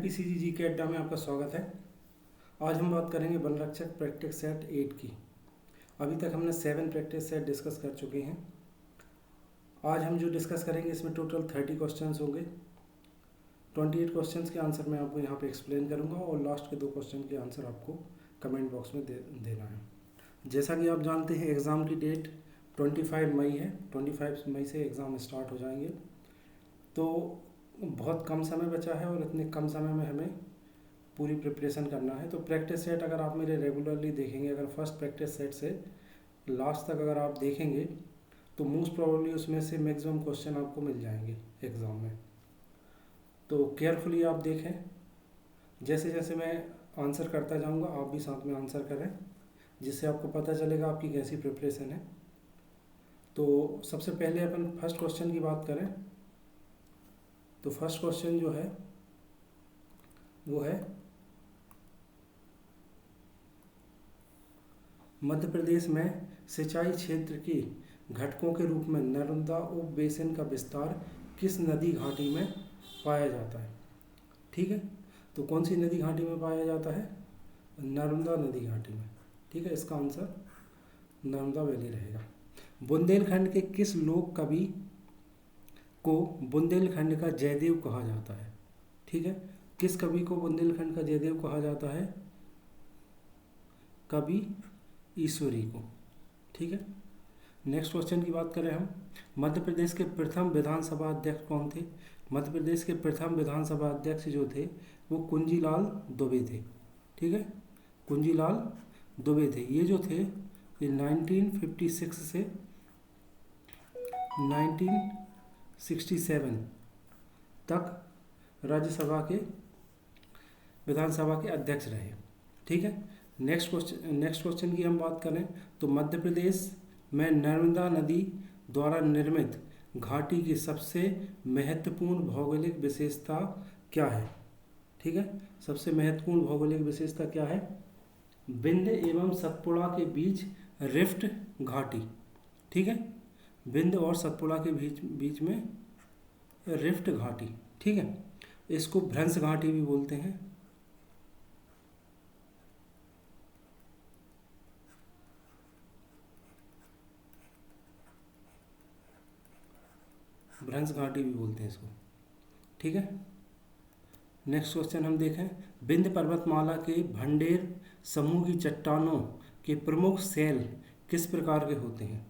MPCG जी के अड्डा में आपका स्वागत है। आज हम बात करेंगे वन रक्षक प्रैक्टिस सेट 8 की। अभी तक हमने 7 प्रैक्टिस सेट डिस्कस कर चुके हैं। आज हम जो डिस्कस करेंगे इसमें टोटल 30 क्वेश्चंस होंगे। 28 क्वेश्चंस के आंसर मैं आपको यहाँ पे एक्सप्लेन करूँगा और लास्ट के 2 क्वेश्चन के आंसर आपको कमेंट बॉक्स में देना है। जैसा कि आप जानते हैं एग्ज़ाम की डेट 25 मई है। 25 मई से एग्ज़ाम स्टार्ट हो जाएंगे, तो बहुत कम समय बचा है और इतने कम समय में हमें पूरी प्रिपरेशन करना है। तो प्रैक्टिस सेट अगर आप मेरे रेगुलरली देखेंगे, अगर फर्स्ट प्रैक्टिस सेट से लास्ट तक अगर आप देखेंगे तो मोस्ट प्रोबेबली उसमें से मैक्सिमम क्वेश्चन आपको मिल जाएंगे एग्ज़ाम में। तो केयरफुली आप देखें, जैसे जैसे मैं आंसर करता जाऊंगा आप भी साथ में आंसर करें, जिससे आपको पता चलेगा आपकी कैसी प्रिपरेशन है। तो सबसे पहले अपन फर्स्ट क्वेश्चन की बात करें तो फर्स्ट क्वेश्चन जो है वो है मध्य प्रदेश में सिंचाई क्षेत्र के घटकों के रूप में नर्मदा उप बेसिन का विस्तार किस नदी घाटी में पाया जाता है। ठीक है, तो कौन सी नदी घाटी में पाया जाता है? नर्मदा नदी घाटी में। ठीक है, इसका आंसर नर्मदा वैली रहेगा। बुंदेलखंड के किस लोक कवि को बुंदेलखंड का जयदेव कहा जाता है? ठीक है, किस कवि को बुंदेलखंड का जयदेव कहा जाता है? कवि ईश्वरी को। ठीक है, नेक्स्ट क्वेश्चन की बात करें हम, मध्य प्रदेश के प्रथम विधानसभा अध्यक्ष कौन थे? मध्य प्रदेश के प्रथम विधानसभा अध्यक्ष जो थे वो कुंजीलाल दुबे थे। ठीक है, कुंजीलाल दुबे थे। ये जो थे ये 1956 से 1967 तक राज्यसभा के विधानसभा के अध्यक्ष रहे। ठीक है, नेक्स्ट क्वेश्चन की हम बात करें तो मध्य प्रदेश में नर्मदा नदी द्वारा निर्मित घाटी की सबसे महत्वपूर्ण भौगोलिक विशेषता क्या है? ठीक है, सबसे महत्वपूर्ण भौगोलिक विशेषता क्या है? विंध्य एवं सतपुड़ा के बीच रिफ्ट घाटी। ठीक है, विंध्य और सतपुड़ा के बीच में रिफ्ट घाटी। ठीक है, इसको भ्रंश घाटी भी बोलते हैं। भ्रंश घाटी भी बोलते हैं इसको। ठीक है, नेक्स्ट क्वेश्चन हम देखें, विंध्य पर्वतमाला के भंडेर समूह की चट्टानों के प्रमुख शैल किस प्रकार के होते हैं?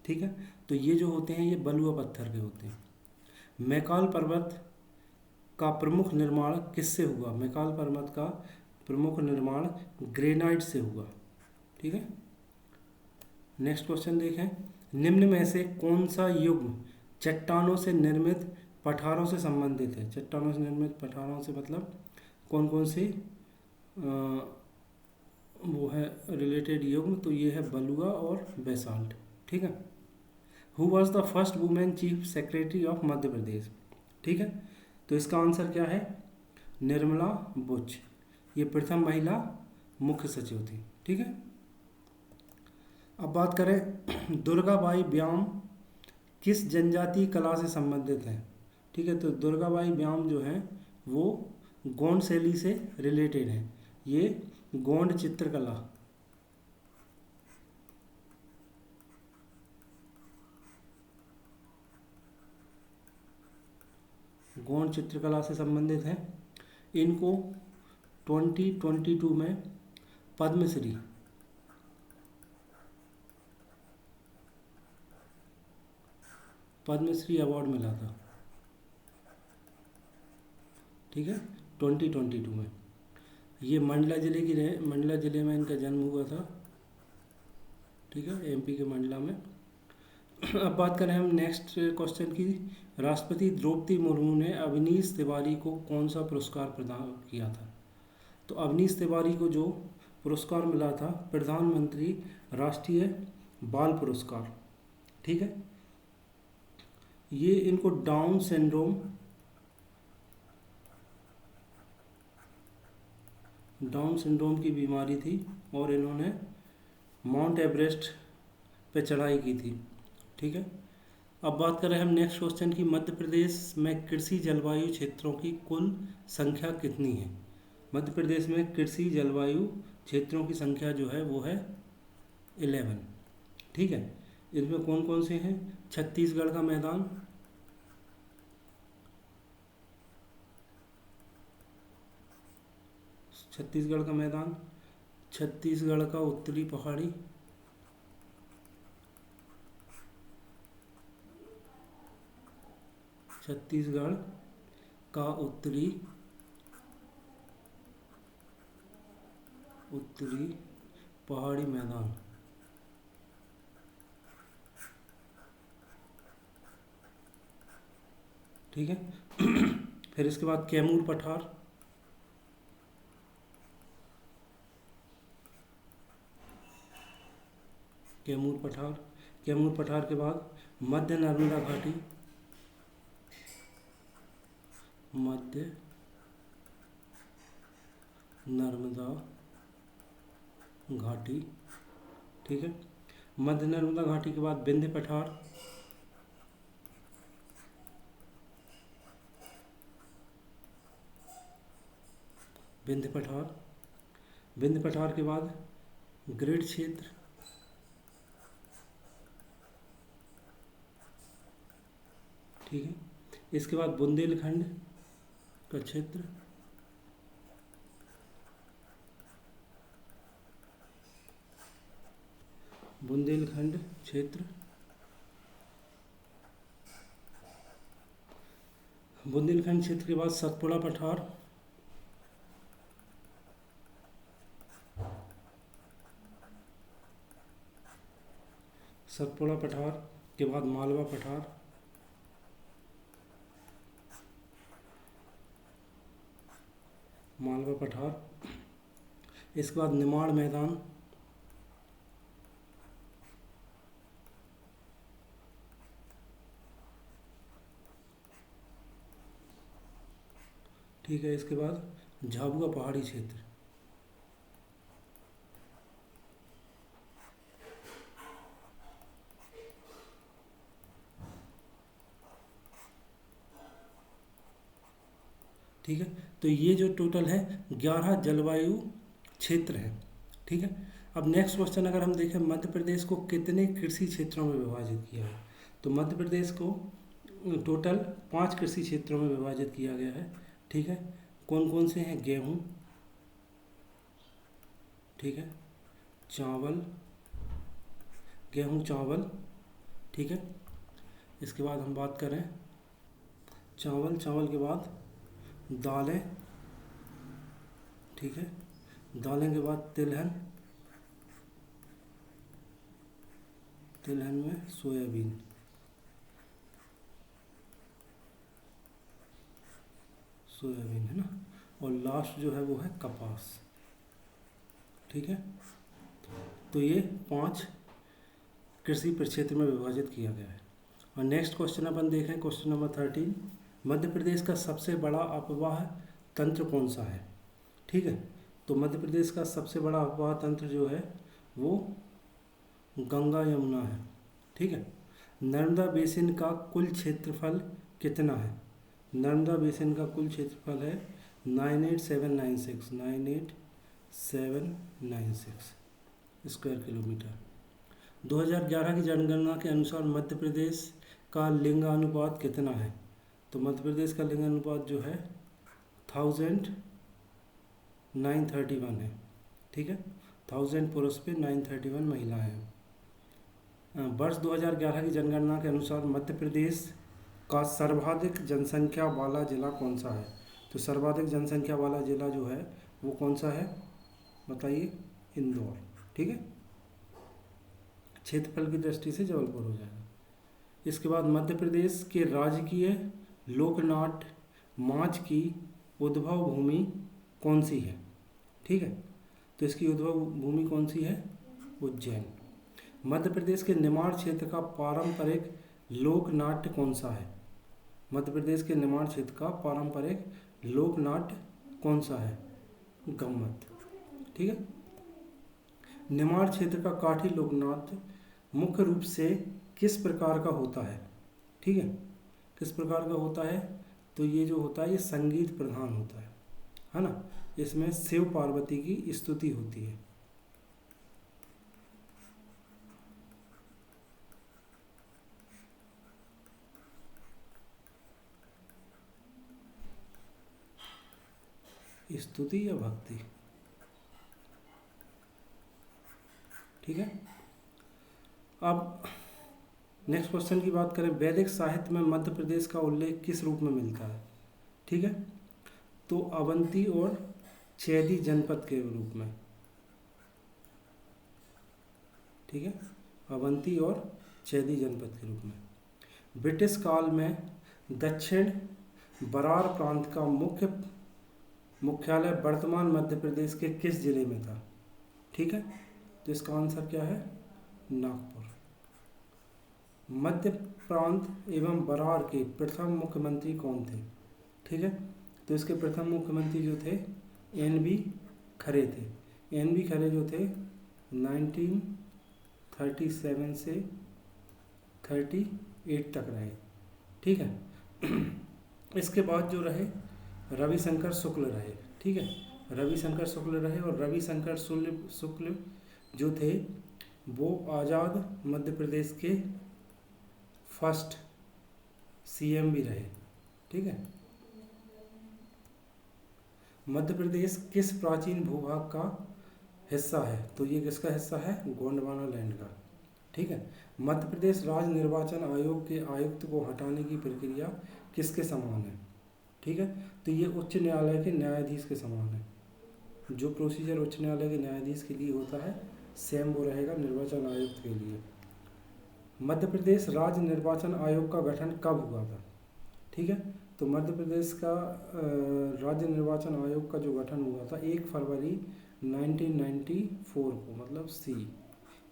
ठीक है, तो ये जो होते हैं ये बलुआ पत्थर के होते हैं। मैकाल पर्वत का प्रमुख निर्माण किससे हुआ? मैकाल पर्वत का प्रमुख निर्माण ग्रेनाइट से हुआ। ठीक है, नेक्स्ट क्वेश्चन देखें, निम्न में से कौन सा युग्म चट्टानों से निर्मित पठारों से संबंधित है? चट्टानों से निर्मित पठारों से मतलब कौन कौन सी वो है रिलेटेड युग्म? तो ये है बलुआ और बेसाल्ट। ठीक है, who was the first women chief secretary of Madhya Pradesh? ठीक है, तो इसका आंसर क्या है? निर्मला बुच। ये प्रथम महिला मुख्य सचिव थी। ठीक है, अब बात करें दुर्गाबाई व्याम किस जनजातीय कला से संबंधित है? ठीक है, तो दुर्गाबाई व्याम जो है वो गोंड शैली से रिलेटेड है। ये गोंड चित्रकला गोंड चित्रकला से संबंधित है। इनको 2022 में पद्मश्री अवार्ड मिला था। ठीक है, 2022 में। ये मंडला जिले की रहे, मंडला जिले में इनका जन्म हुआ था। ठीक है, एमपी के मंडला में। अब बात करें हम नेक्स्ट क्वेश्चन की, राष्ट्रपति द्रौपदी मुर्मू ने अवनीश तिवारी को कौन सा पुरस्कार प्रदान किया था? तो अवनीश तिवारी को जो पुरस्कार मिला था प्रधानमंत्री राष्ट्रीय बाल पुरस्कार। ठीक है, ये इनको डाउन सिंड्रोम की बीमारी थी और इन्होंने माउंट एवरेस्ट पे चढ़ाई की थी। ठीक है, अब बात करें हम नेक्स्ट क्वेश्चन की, मध्य प्रदेश में कृषि जलवायु क्षेत्रों की कुल संख्या कितनी है। मध्य प्रदेश में कृषि जलवायु क्षेत्रों की संख्या जो है वो है 11। ठीक है, इसमें कौन कौन से हैं? छत्तीसगढ़ का मैदान, छत्तीसगढ़ का उत्तरी पहाड़ी, छत्तीसगढ़ का उत्तरी पहाड़ी मैदान। ठीक है फिर इसके बाद कैमूर पठार, कैमूर पठार के बाद मध्य नर्मदा घाटी, मध्य नर्मदा घाटी। ठीक है, मध्य नर्मदा घाटी के बाद विंध्य पठार, विंध्य पठार के बाद ग्रेड क्षेत्र, ठीक है, इसके बाद बुंदेलखंड का क्षेत्र, बुंदेलखंड क्षेत्र, बुंदेलखंड क्षेत्र के बाद सतपुड़ा पठार, सतपुड़ा पठार के बाद मालवा पठार, मालवा पठार, इसके बाद निमाड़ मैदान, ठीक है, इसके बाद झाबुआ पहाड़ी क्षेत्र। ठीक है, तो ये जो टोटल है 11 जलवायु क्षेत्र हैं। ठीक है, अब नेक्स्ट क्वेश्चन अगर हम देखें, मध्य प्रदेश को कितने कृषि क्षेत्रों में विभाजित किया है, तो मध्य प्रदेश को टोटल 5 कृषि क्षेत्रों में विभाजित किया गया है। ठीक है, कौन कौन से हैं? गेहूँ, ठीक है, चावल, गेहूँ चावल, ठीक है, इसके बाद हम बात करें चावल के बाद दालें, ठीक है, दालें के बाद तिलहन में सोयाबीन, है ना, और लास्ट जो है वो है कपास। ठीक है, तो ये 5 कृषि प्रक्षेत्र में विभाजित किया गया है। और नेक्स्ट क्वेश्चन अपन देख रहे हैं, क्वेश्चन नंबर 13, मध्य प्रदेश का सबसे बड़ा अपवाह तंत्र कौन सा है? ठीक है, तो मध्य प्रदेश का सबसे बड़ा अपवाह तंत्र जो है वो गंगा यमुना है। ठीक है, नर्मदा बेसिन का कुल क्षेत्रफल कितना है? नर्मदा बेसिन का कुल क्षेत्रफल है 98796 स्क्वायर किलोमीटर। 2011 की जनगणना के अनुसार मध्य प्रदेश का लिंगानुपात कितना है? तो मध्य प्रदेश का लिंगानुपात जो है 1931 है। ठीक है, 1000 पुरुष पे 931 महिलाएं हैं। वर्ष 2011 की जनगणना के अनुसार मध्य प्रदेश का सर्वाधिक जनसंख्या वाला जिला कौन सा है? तो सर्वाधिक जनसंख्या वाला जिला जो है वो कौन सा है बताइए? इंदौर। ठीक है, क्षेत्रफल की दृष्टि से जबलपुर हो जाएगा। इसके बाद मध्य प्रदेश के राजकीय लोकनाट्य माच की उद्भव भूमि कौन सी है? ठीक है, तो इसकी उद्भव भूमि कौन सी है? उज्जैन। मध्य प्रदेश के निमाड़ क्षेत्र का पारंपरिक लोकनाट्य कौन सा है? मध्य प्रदेश के निमाड़ क्षेत्र का पारंपरिक लोकनाट्य कौन सा है? गम्मत। ठीक है, निमाड़ क्षेत्र का काठी लोकनाट्य मुख्य रूप से किस प्रकार का होता है? ठीक है। किस प्रकार का होता है, तो ये जो होता है ये संगीत प्रधान होता है ना। इसमें शिव पार्वती की स्तुति होती है। स्तुति या भक्ति, ठीक है। अब नेक्स्ट क्वेश्चन की बात करें, वैदिक साहित्य में मध्य प्रदेश का उल्लेख किस रूप में मिलता है, ठीक है। तो अवंती और चैदी जनपद के रूप में, ठीक है, अवंती और चैदी जनपद के रूप में। ब्रिटिश काल में दक्षिण बरार प्रांत का मुख्यालय वर्तमान मध्य प्रदेश के किस जिले में था, ठीक है। तो इसका आंसर क्या है, नागपुर। मध्य प्रांत एवं बरार के प्रथम मुख्यमंत्री कौन थे, ठीक है। तो इसके प्रथम मुख्यमंत्री जो थे एन.बी. खरे थे। एन.बी. खरे जो थे 1937 से 38 तक रहे, ठीक है। इसके बाद जो रहे रविशंकर शुक्ल रहे, ठीक है। रविशंकर शुक्ल रहे और रविशंकर शुक्ल जो थे वो आज़ाद मध्य प्रदेश के फर्स्ट सीएम भी रहे, ठीक है। मध्य प्रदेश किस प्राचीन भूभाग का हिस्सा है, तो ये किसका हिस्सा है, गोंडवाना लैंड का, ठीक है। मध्य प्रदेश राज्य निर्वाचन आयोग के आयुक्त को हटाने की प्रक्रिया किसके समान है, ठीक है। तो ये उच्च न्यायालय के न्यायाधीश के समान है। जो प्रोसीजर उच्च न्यायालय के न्यायाधीश के लिए होता है सेम वो रहेगा निर्वाचन आयुक्त के लिए। मध्य प्रदेश राज्य निर्वाचन आयोग का गठन कब हुआ था, ठीक है। तो मध्य प्रदेश का राज्य निर्वाचन आयोग का जो गठन हुआ था 1 फरवरी 1994 को, मतलब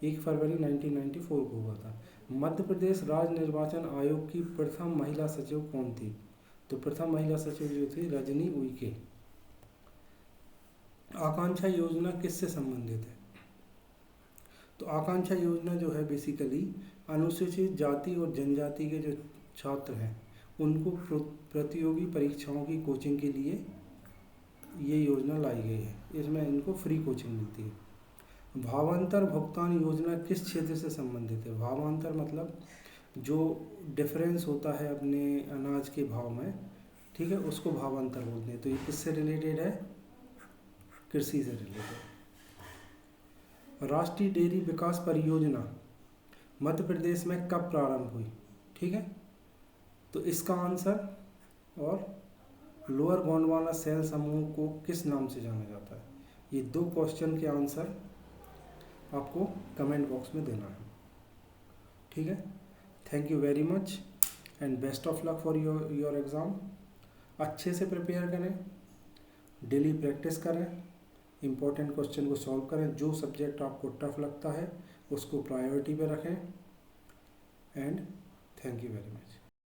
1 फरवरी 1994 को हुआ था। मध्य प्रदेश राज्य निर्वाचन आयोग की प्रथम महिला सचिव कौन थी, तो प्रथम महिला सचिव जो थी रजनी उइके। आकांक्षा योजना किससे संबंधित है, तो आकांक्षा योजना जो है बेसिकली अनुसूचित जाति और जनजाति के जो छात्र हैं उनको प्रतियोगी परीक्षाओं की कोचिंग के लिए ये योजना लाई गई है। इसमें इनको फ्री कोचिंग मिलती है। भावांतर भुगतान योजना किस क्षेत्र से संबंधित है, भावांतर मतलब जो डिफरेंस होता है अपने अनाज के भाव में, ठीक है, उसको भावांतर बोलते हैं। तो ये किससे रिलेटेड है, कृषि से रिलेटेड। राष्ट्रीय डेयरी विकास परियोजना मध्य प्रदेश में कब प्रारंभ हुई, ठीक है। तो इसका आंसर, और लोअर गोंडवाना सेल समूह को किस नाम से जाना जाता है, ये 2 क्वेश्चन के आंसर आपको कमेंट बॉक्स में देना है, ठीक है। Thank you very much and best of luck for your exam. अच्छे से प्रिपेयर करें, डेली प्रैक्टिस करें, इम्पोर्टेंट क्वेश्चन को सॉल्व करें। जो सब्जेक्ट आपको टफ लगता है उसको प्रायोरिटी पे रखें and thank you very much.